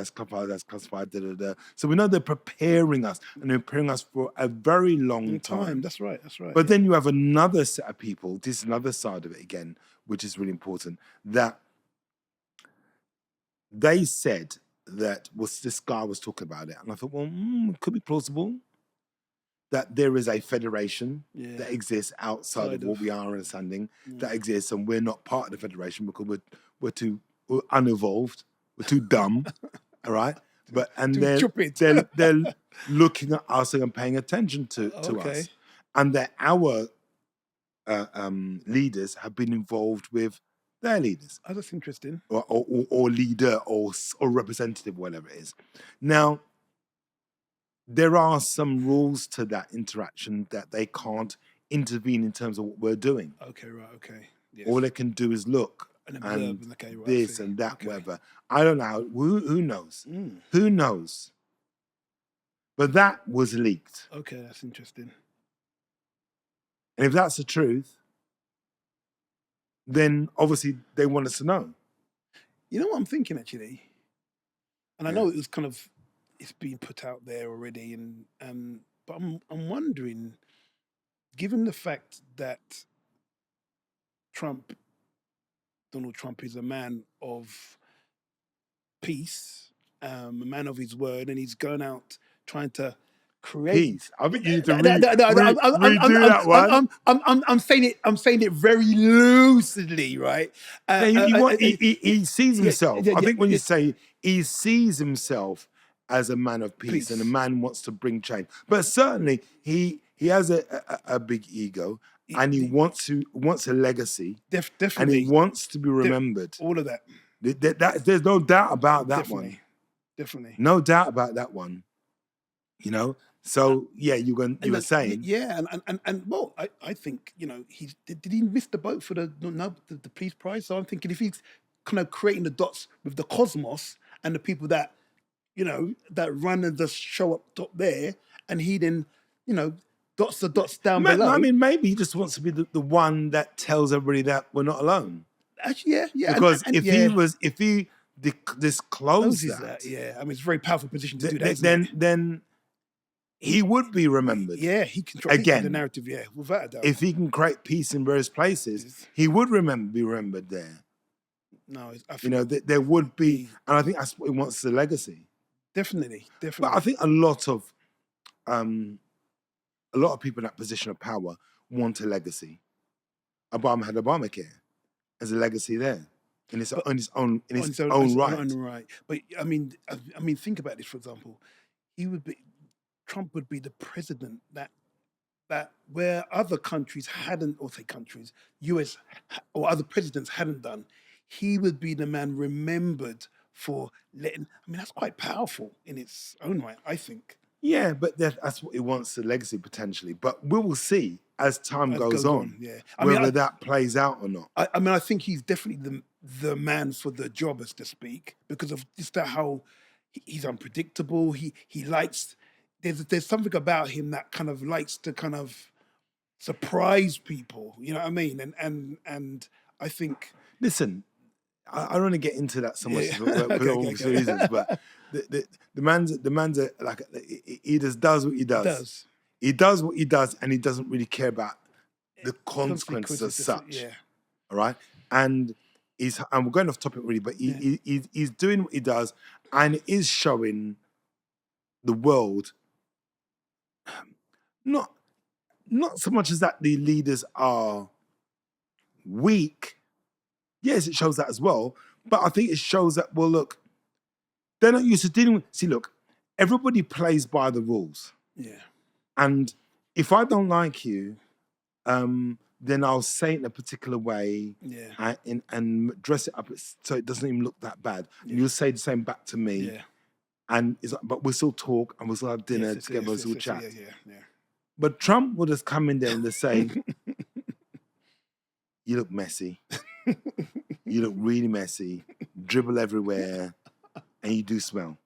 A: So we know they're preparing us, and they're preparing us for a very long time.
B: That's right.
A: But then you have another set of people, this is another side of it again, which is really important, that they said that this guy was talking about it. And I thought, well, it could be plausible that there is a federation that exists outside of what we are understanding, that exists, and we're not part of the federation because we're unevolved, we're too dumb, all right? They're looking at us and paying attention to us, and that our leaders have been involved with their leaders.
B: Oh, that's interesting.
A: Or leader or representative, whatever it is. Now, there are some rules to that interaction that they can't intervene in terms of what we're doing.
B: Okay. Yes.
A: All they can do is look and
B: observe,
A: this and that, whatever. I don't know. Who knows? Who knows? But that was leaked.
B: Okay, that's interesting.
A: And if that's the truth, then obviously they want us to know.
B: You know what I'm thinking, actually? And I know it was kind of, it's been put out there already, but I'm wondering, given the fact that Donald Trump is a man of peace, a man of his word, and he's going out trying to create
A: peace. I think you need to redo that one.
B: I'm saying it very lucidly, right?
A: He sees himself. I think when you say he sees himself as a man of peace and a man wants to bring change, but certainly he has a big ego, and he wants a legacy,
B: definitely,
A: and he wants to be remembered.
B: All of that.
A: There's no doubt about that one.
B: Definitely,
A: no doubt about that one. You know. So you were saying,
B: and well, I think did he miss the boat for the Peace Prize? So I'm thinking if he's kind of creating the dots with the cosmos and the people that that run and just show up top there, and he then dots the dots down below.
A: I mean, maybe he just wants to be the one that tells everybody that we're not alone.
B: Actually, yeah.
A: Because if he discloses that,
B: I mean, it's a very powerful position to do that.
A: Then he would be remembered.
B: Yeah, he controls the narrative. Yeah, without a doubt.
A: If he can create peace in various places, he would be remembered there.
B: No,
A: there would be, and I think that's what he wants, the legacy.
B: Definitely.
A: But I think a lot of a lot of people in that position of power want a legacy. Obama had Obamacare as a legacy there in its own right.
B: Right. But I mean, think about this. For example, Trump would be the president that where other countries hadn't, or say countries, US or other presidents hadn't done, he would be the man remembered for letting. I mean, that's quite powerful in its own right, I think.
A: Yeah, but that's what he wants, the legacy potentially. But we will see as time goes on,
B: yeah.
A: whether that plays out or not.
B: I mean, I think he's definitely the man for the job, as to speak, because of just how he's unpredictable. He likes. There's something about him that kind of likes to kind of surprise people. You know what I mean? And I think.
A: Listen, I don't want to get into that so much for obvious reasons, but the man's like, he just does what he does. He does what he does, and he doesn't really care about the consequences as such.
B: Yeah.
A: All right, and we're going off topic really, but he's doing what he does, and it is showing the world. Not so much as that the leaders are weak. Yes, it shows that as well. But I think it shows that, well, look, they're not used to dealing with. See, look, everybody plays by the rules.
B: Yeah.
A: And if I don't like you, then I'll say it in a particular way.
B: Yeah.
A: And dress it up so it doesn't even look that bad. Yeah. And you'll say the same back to me.
B: Yeah.
A: And it's like, but we'll still talk and we'll still have dinner together, we'll still chat.
B: Yeah.
A: But Trump would just come in there and just say, you look messy. You look really messy, dribble everywhere, and you do smell.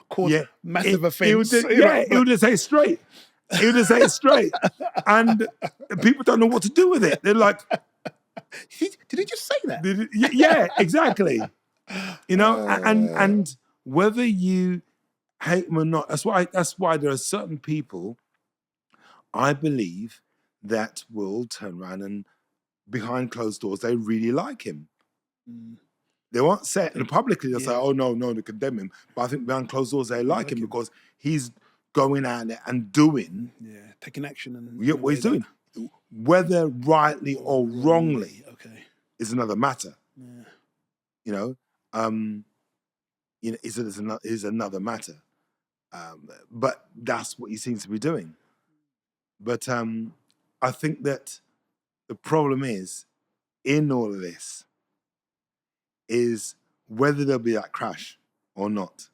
B: Cause massive offense.
A: He would just say it straight. He would just say it straight. And people don't know what to do with it. They're like,
B: did he just say that?
A: Yeah, exactly. You know, and whether you hate him or not, that's why there are certain people, I believe, that will turn around and behind closed doors, they really like him. They won't say it, and publicly they'll say, oh, no, they condemn him. But I think behind closed doors, they like him because he's going out there and doing.
B: Yeah, taking action. And
A: what he's doing. Whether rightly or wrongly is another matter.
B: Yeah.
A: You know, is another matter. But that's what he seems to be doing. But I think that the problem is, in all of this, is whether there'll be that crash or not.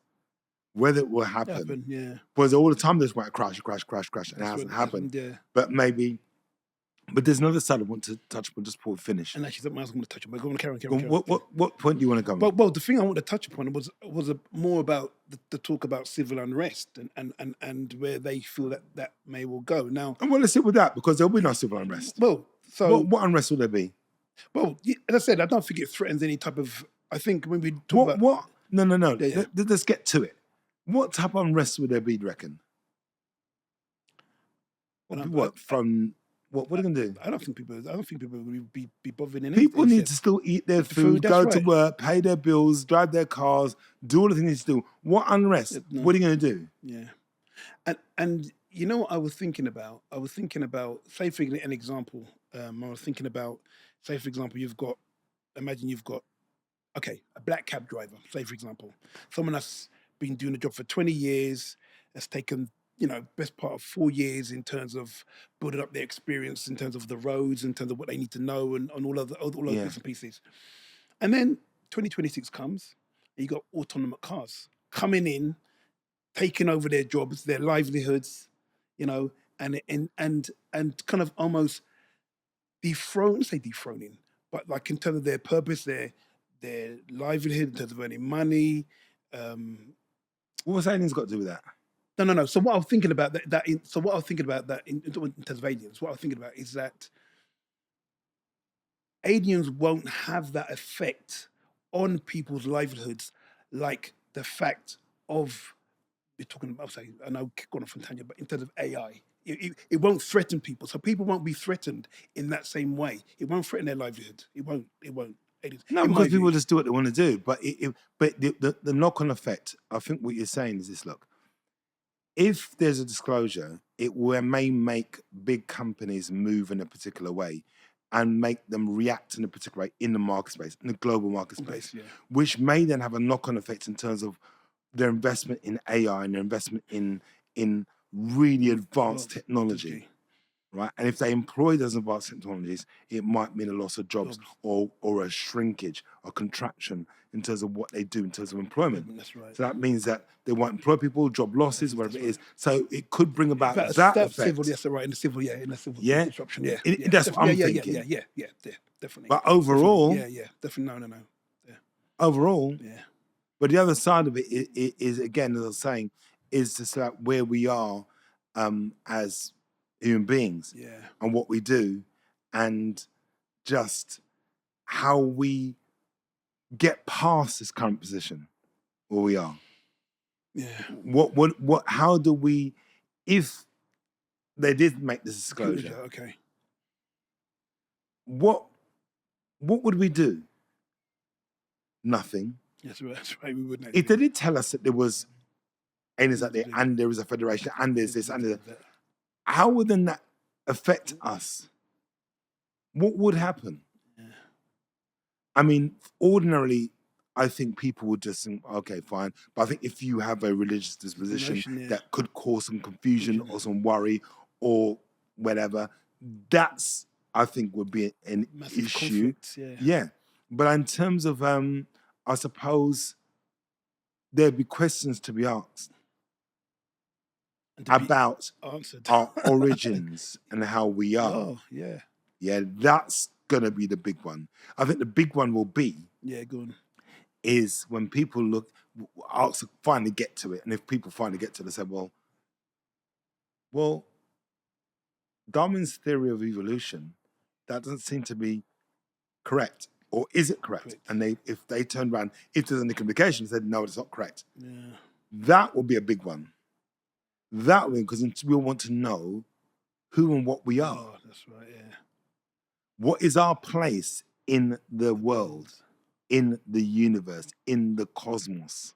A: Whether it will happen.
B: Yeah.
A: Because all the time there's like crash, and it hasn't happened.
B: Yeah.
A: But maybe. But there's another side I want to touch upon just before we finish.
B: And actually, something else I want to touch upon. Go on, carry on.
A: What point do you want to go on?
B: Well, the thing I want to touch upon was more about the talk about civil unrest and where they feel that may well go. Now,
A: and well, let's sit with that, because there'll be no civil unrest.
B: Well, so
A: what unrest will there be?
B: Well, as I said, I don't think it threatens any type of. I think when we talk about
A: what? No. Yeah. Let's get to it. What type of unrest would there be, do you reckon? What are you gonna do?
B: I don't think people will be bothering anything.
A: People need to still eat their food, go to work, pay their bills, drive their cars, do all the things they need to do. What unrest? No. What are you gonna do?
B: Yeah, and you know what I was thinking about? Say for an example. I was thinking about, say for example, imagine you've got a black cab driver. Say for example, someone that's been doing the job for 20 years, has taken best part of 4 years in terms of building up their experience, in terms of the roads, in terms of what they need to know, and all those bits and pieces. And then 2026 comes, and you got autonomous cars coming in, taking over their jobs, their livelihoods, and kind of almost dethroning, but like in terms of their purpose, their livelihood, in terms of earning money.
A: What was aliens got to do with that?
B: No. So what I was thinking about in terms of aliens, what I was thinking about is that aliens won't have that effect on people's livelihoods, like the fact of we're talking about. I know going off on tangent, but in terms of AI, it won't threaten people. So people won't be threatened in that same way. It won't threaten their livelihood. It won't.
A: No, because people just do what they want to do. But the knock-on effect, I think what you're saying is this: look, if there's a disclosure, may make big companies move in a particular way and make them react in a particular way in the market space, in the global market space,
B: Yes, yeah.
A: which may then have a knock-on effect in terms of their investment in AI and their investment in really advanced technology, right? And if they employ those advanced technologies, it might mean a loss of jobs or a shrinkage or contraction in terms of what they do in terms of employment.
B: That's right.
A: So that means that they won't employ people, job losses, whatever it is. So it could bring about
B: But
A: that
B: that's
A: effect.
B: civil, yes, right, in the civil
A: Yeah.
B: disruption, yeah.
A: That's what I'm thinking.
B: Yeah, definitely.
A: But overall,
B: definitely, no. Yeah.
A: Overall,
B: Yeah.
A: but the other side of it is again, as I was saying, is just like where we are as human beings
B: Yeah.
A: and what we do, and just how we get past this current position where we are.
B: Yeah.
A: What how do we, if they did make this disclosure,
B: Okay.
A: what would we do? Nothing.
B: That's right. We wouldn't.
A: If they did tell us that there was aliens out there and there is a federation and there's this and there's that, how would then that affect us? What would happen?
B: Yeah.
A: I mean, ordinarily, I think people would just think, okay, fine. But I think if you have a religious disposition that could cause some confusion or some worry or whatever, that's, I think, would be an
B: Massive
A: issue.
B: conflict,
A: Yeah. But in terms of, I suppose there'd be questions to be asked about our origins and how we are.
B: Oh, yeah.
A: Yeah, that's going to be the big one. I think the big one will be,
B: go on,
A: is when people finally get to it. And if people finally get to it, they say, well, Darwin's theory of evolution, that doesn't seem to be correct. Or is it correct? And if they turn around, if there's any communication, said, no, it's not correct.
B: Yeah.
A: That will be a big one. That will, because we'll want to know who and what we are.
B: Oh, that's right, yeah.
A: What is our place in the world, in the universe, in the cosmos?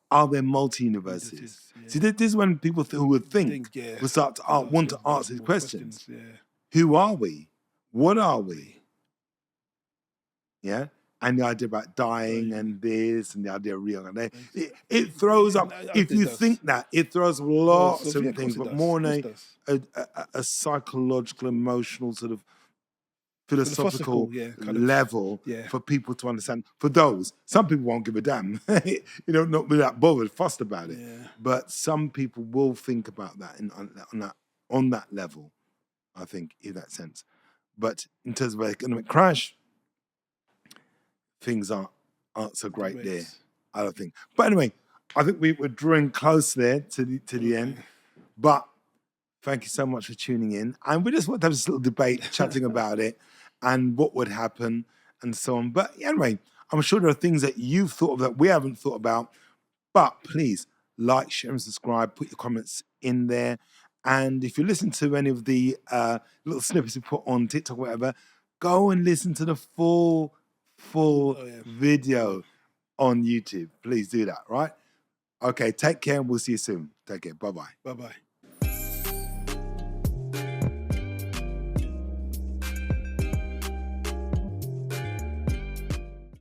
A: Are there multi-universes?
B: Yeah.
A: See, this is when people who would think will start to want to answer these questions.
B: Yeah.
A: Who are we? What are we? Yeah? And the idea about dying and this and the idea of reincarnation. It throws up, if you think that, it throws up lots of things, but more on a psychological, emotional, sort of philosophical level for people to understand. For those, some people won't give a damn, not be that bothered, fussed about it.
B: Yeah.
A: But some people will think about that on that level, I think, in that sense. But in terms of economic crash, things aren't so great there, I don't think. But anyway, I think we're drawing close there to the end. But thank you so much for tuning in. And we just want to have this little debate, chatting about it and what would happen and so on. But anyway, I'm sure there are things that you've thought of that we haven't thought about. But please like, share, and subscribe. Put your comments in there. And if you listen to any of the little snippets we put on TikTok or whatever, go and listen to the full video on YouTube. Please do that, right? Okay, take care and we'll see you soon. Take care. Bye-bye.
B: Bye-bye.